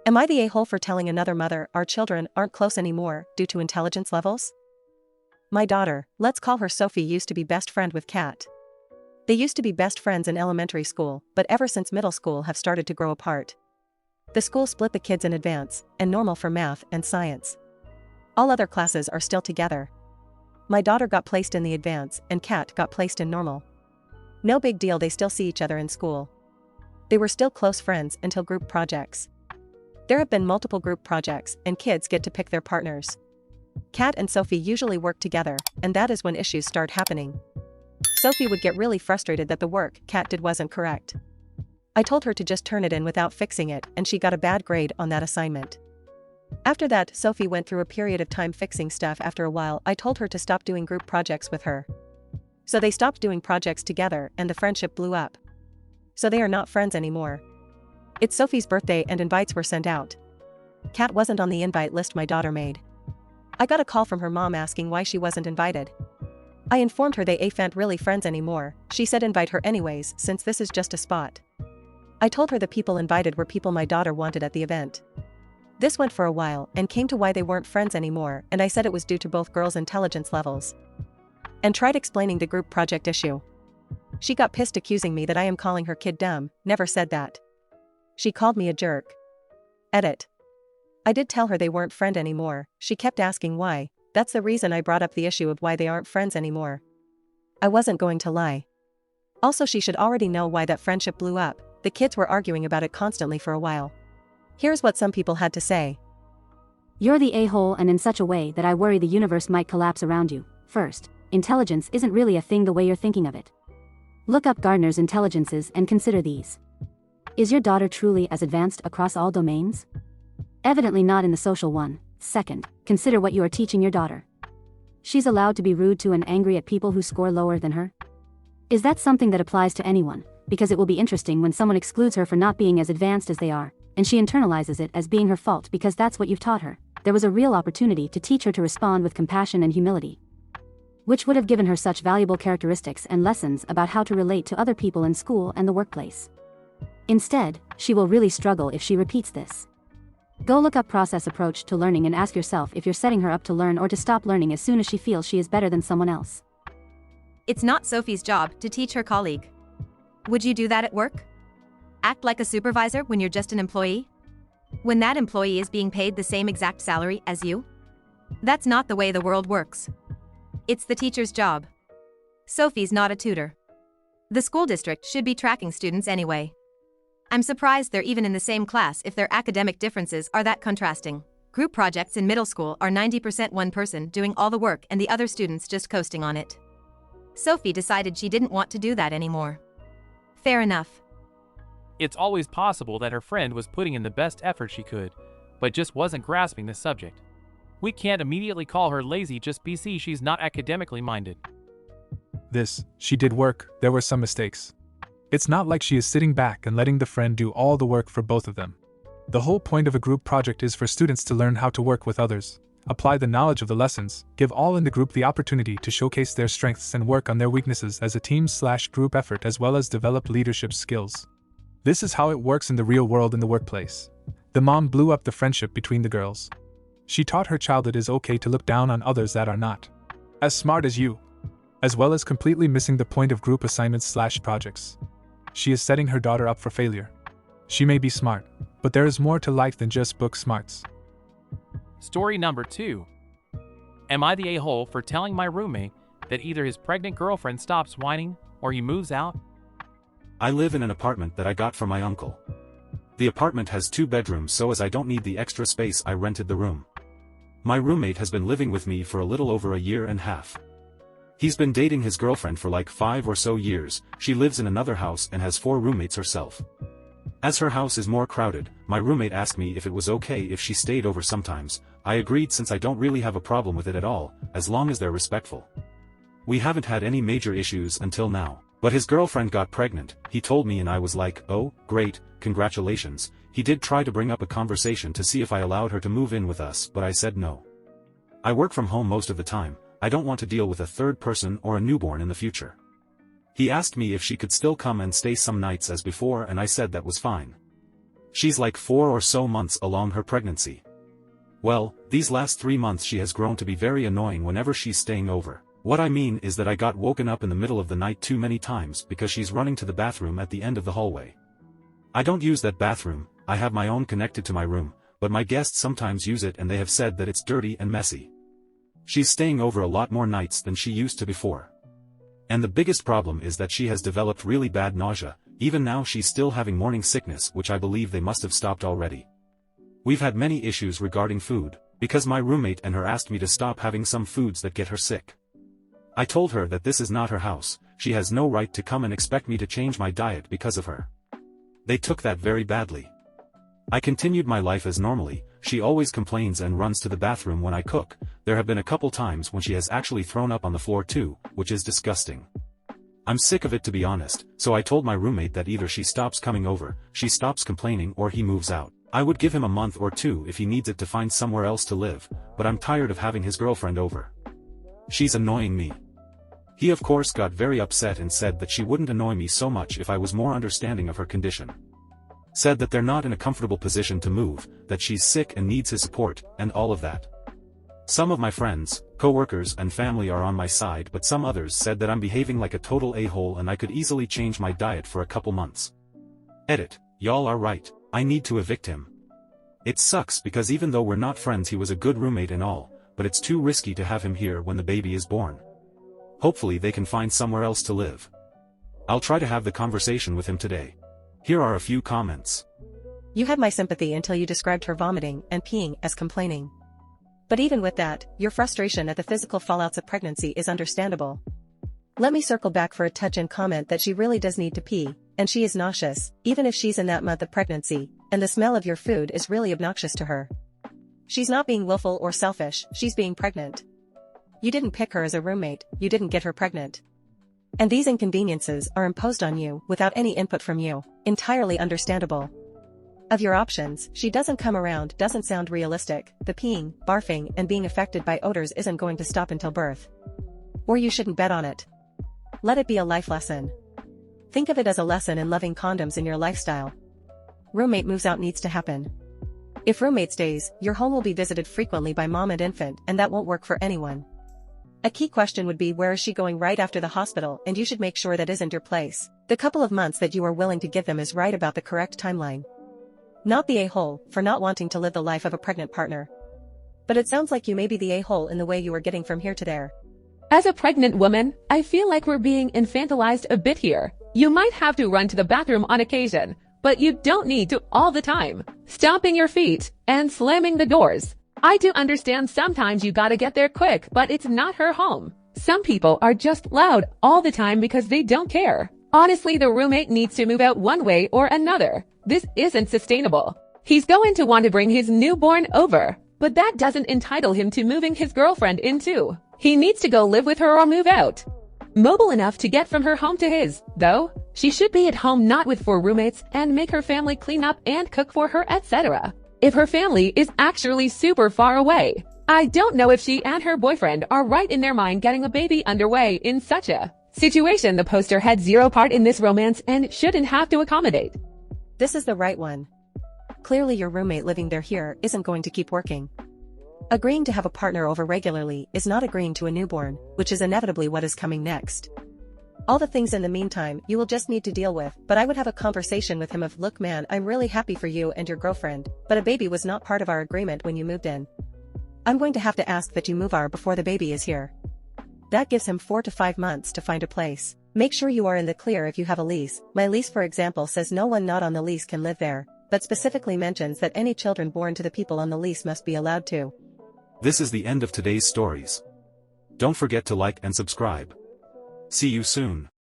Am I the a-hole for telling another mother our children aren't close anymore due to intelligence levels? My daughter, let's call her Sophie, used to be best friend with Kat. They used to be best friends in elementary school, but ever since middle school have started to grow apart. The school split the kids in advanced and normal for math and science. All other classes are still together. My daughter got placed in the advanced and Kat got placed in normal. No big deal, they still see each other in school. They were still close friends until group projects. There have been multiple group projects and kids get to pick their partners. Kat and Sophie usually work together, and that is when issues start happening. Sophie would get really frustrated that the work Kat did wasn't correct. I told her to just turn it in without fixing it, and she got a bad grade on that assignment. After that, Sophie went through a period of time fixing stuff. After a while, I told her to stop doing group projects with her. So they stopped doing projects together and the friendship blew up. So they are not friends anymore. It's Sophie's birthday and invites were sent out. Kat wasn't on the invite list my daughter made. I got a call from her mom asking why she wasn't invited. I informed her they ain't really friends anymore. She said invite her anyways since this is just a spot. I told her the people invited were people my daughter wanted at the event. This went for a while and came to why they weren't friends anymore, and I said it was due to both girls' intelligence levels. And tried explaining the group project issue. She got pissed accusing me that I am calling her kid dumb. Never said that. She called me a jerk. Edit. I did tell her they weren't friends anymore. She kept asking why. That's the reason I brought up the issue of why they aren't friends anymore. I wasn't going to lie. Also, she should already know why that friendship blew up. The kids were arguing about it constantly for a while. Here's what some people had to say. You're the a-hole, and in such a way that I worry the universe might collapse around you. First, intelligence isn't really a thing the way you're thinking of it. Look up Gardner's intelligences and consider these. Is your daughter truly as advanced across all domains? Evidently not in the social one. Second, consider what you are teaching your daughter. She's allowed to be rude to and angry at people who score lower than her? Is that something that applies to anyone? Because it will be interesting when someone excludes her for not being as advanced as they are, and she internalizes it as being her fault because that's what you've taught her. There was a real opportunity to teach her to respond with compassion and humility, which would have given her such valuable characteristics and lessons about how to relate to other people in school and the workplace. Instead, she will really struggle if she repeats this. Go look up process approach to learning and ask yourself if you're setting her up to learn or to stop learning as soon as she feels she is better than someone else. It's not Sophie's job to teach her colleague. Would you do that at work? Act like a supervisor when you're just an employee? When that employee is being paid the same exact salary as you? That's not the way the world works. It's the teacher's job. Sophie's not a tutor. The school district should be tracking students anyway. I'm surprised they're even in the same class if their academic differences are that contrasting. Group projects in middle school are 90% one person doing all the work and the other students just coasting on it. Sophie decided she didn't want to do that anymore. Fair enough. It's always possible that her friend was putting in the best effort she could, but just wasn't grasping the subject. We can't immediately call her lazy just because she's not academically minded. She did work, there were some mistakes. It's not like she is sitting back and letting the friend do all the work for both of them. The whole point of a group project is for students to learn how to work with others, apply the knowledge of the lessons, give all in the group the opportunity to showcase their strengths and work on their weaknesses as a team/group effort, as well as develop leadership skills. This is how it works in the real world in the workplace. The mom blew up the friendship between the girls. She taught her child it is okay to look down on others that are not as smart as you, as well as completely missing the point of group assignments/projects. She is setting her daughter up for failure. She may be smart, but there is more to life than just book smarts. Story number 2. Am I the a-hole for telling my roommate that either his pregnant girlfriend stops whining or he moves out? I live in an apartment that I got from my uncle. The apartment has 2 bedrooms, so as I don't need the extra space, I rented the room. My roommate has been living with me for a little over a year and a half. He's been dating his girlfriend for like 5 or so years. She lives in another house and has 4 roommates herself. As her house is more crowded, my roommate asked me if it was okay if she stayed over sometimes. I agreed since I don't really have a problem with it at all, as long as they're respectful. We haven't had any major issues until now. But his girlfriend got pregnant, he told me, and I was like, oh, great, congratulations. He did try to bring up a conversation to see if I allowed her to move in with us, but I said no. I work from home most of the time. I don't want to deal with a third person or a newborn in the future. He asked me if she could still come and stay some nights as before, and I said that was fine. She's like 4 or so months along her pregnancy. Well, these last 3 months she has grown to be very annoying whenever she's staying over. What I mean is that I got woken up in the middle of the night too many times because she's running to the bathroom at the end of the hallway. I don't use that bathroom, I have my own connected to my room, but my guests sometimes use it and they have said that it's dirty and messy. She's staying over a lot more nights than she used to before. And the biggest problem is that she has developed really bad nausea, even now she's still having morning sickness, which I believe they must have stopped already. We've had many issues regarding food, because my roommate and her asked me to stop having some foods that get her sick. I told her that this is not her house, she has no right to come and expect me to change my diet because of her. They took that very badly. I continued my life as normally. She always complains and runs to the bathroom when I cook. There have been a couple times when she has actually thrown up on the floor too, which is disgusting. I'm sick of it, to be honest, so I told my roommate that either she stops coming over, she stops complaining, or he moves out. I would give him a month or 2 if he needs it to find somewhere else to live, but I'm tired of having his girlfriend over. She's annoying me. He of course got very upset and said that she wouldn't annoy me so much if I was more understanding of her condition. Said that they're not in a comfortable position to move, that she's sick and needs his support, and all of that. Some of my friends, co-workers and family are on my side, but some others said that I'm behaving like a total a-hole and I could easily change my diet for a couple months. Edit, y'all are right, I need to evict him. It sucks because even though we're not friends he was a good roommate and all, but it's too risky to have him here when the baby is born. Hopefully they can find somewhere else to live. I'll try to have the conversation with him today. Here are a few comments. You had my sympathy until you described her vomiting and peeing as complaining. But even with that, your frustration at the physical fallouts of pregnancy is understandable. Let me circle back for a touch and comment that she really does need to pee, and she is nauseous, even if she's in that month of pregnancy, and the smell of your food is really obnoxious to her. She's not being willful or selfish, she's being pregnant. You didn't pick her as a roommate, you didn't get her pregnant. And these inconveniences are imposed on you without any input from you, entirely understandable. Of your options, she doesn't come around doesn't sound realistic. The peeing, barfing and being affected by odors isn't going to stop until birth. Or you shouldn't bet on it. Let it be a life lesson. Think of it as a lesson in loving condoms in your lifestyle. Roommate moves out needs to happen. If roommate stays, your home will be visited frequently by mom and infant, and that won't work for anyone. A key question would be, where is she going right after the hospital, and you should make sure that isn't your place. The couple of months that you are willing to give them is right about the correct timeline. Not the a-hole for not wanting to live the life of a pregnant partner. But it sounds like you may be the a-hole in the way you are getting from here to there. As a pregnant woman, I feel like we're being infantilized a bit here. You might have to run to the bathroom on occasion, but you don't need to all the time, stomping your feet and slamming the doors. I do understand sometimes you gotta get there quick, but it's not her home. Some people are just loud all the time because they don't care. Honestly, the roommate needs to move out one way or another. This isn't sustainable. He's going to want to bring his newborn over, but that doesn't entitle him to moving his girlfriend in too. He needs to go live with her or move out. Mobile enough to get from her home to his, though. She should be at home, not with 4 roommates, and make her family clean up and cook for her, etc. If her family is actually super far away. I don't know if she and her boyfriend are right in their mind getting a baby underway in such a situation. The poster had zero part in this romance and shouldn't have to accommodate. This is the right one. Clearly your roommate living there here isn't going to keep working. Agreeing to have a partner over regularly is not agreeing to a newborn, which is inevitably what is coming next. All the things in the meantime you will just need to deal with, but I would have a conversation with him of, look man, I'm really happy for you and your girlfriend, but a baby was not part of our agreement when you moved in. I'm going to have to ask that you move our before the baby is here. That gives him 4 to 5 months to find a place. Make sure you are in the clear if you have a lease. My lease, for example, says no one not on the lease can live there, but specifically mentions that any children born to the people on the lease must be allowed to. This is the end of today's stories. Don't forget to like and subscribe. See you soon.